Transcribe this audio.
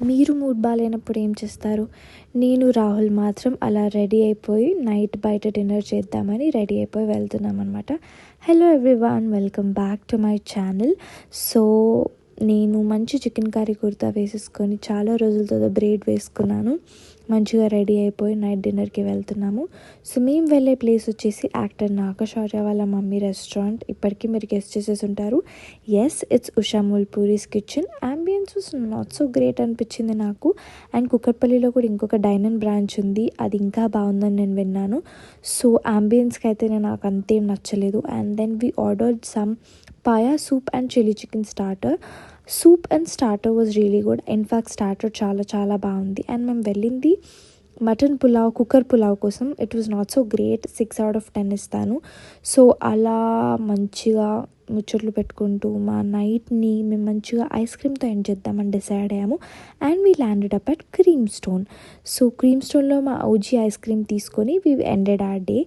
మీరు మూడ్ బాగాలేనప్పుడు ఏం చేస్తారు? నేను, రాహుల్ మాత్రం అలా రెడీ అయిపోయి నైట్ బయట డిన్నర్ చేద్దామని రెడీ అయిపోయి వెళ్తున్నామనమాట. Hello everyone, welcome back to my channel. So నేను మంచి చికెన్ కర్రీ కుర్తా వేసేసుకొని చాలా రోజుల తర్వాత బ్రేడ్ వేసుకున్నాను. మంచిగా రెడీ అయిపోయి నైట్ డిన్నర్కి వెళ్తున్నాము. సో మేము వెళ్ళే ప్లేస్ వచ్చేసి యాక్టర్ నాగశౌర్య వాళ్ళ మమ్మీ రెస్టారెంట్. ఇప్పటికీ మీరు గెస్ట్ చేసేసి ఉంటారు. Yes, it's Usha Puri's kitchen. Ambience was not so great అనిపించింది నాకు. అండ్ కుక్కట్పల్లిలో కూడా ఇంకొక డైనన్ బ్రాంచ్ ఉంది, అది ఇంకా బాగుందని నేను విన్నాను. సో అంబియన్స్కి అయితే నాకు అంతేం నచ్చలేదు. And then we ordered some paya soup and chilli chicken starter. Soup and starter was really good. In fact starter చాలా చాలా బాగుంది. అండ్ మేము వెళ్ళింది మటన్ పులావ్, కుక్కర్ పులావ్ కోసం. It was not so great, 6/10 ఇస్తాను. సో అలా మంచిగా ముచ్చట్లు పెట్టుకుంటూ మా నైట్ని మేము మంచిగా ఐస్ క్రీమ్తో ఎండ్ చేద్దామని డిసైడ్ అయ్యాము. And we landed up at Cream Stone. So Cream స్టోన్లో మా ఓజీ ఐస్ క్రీమ్ తీసుకొని వీ ఎండెడ్ ఆర్ డే.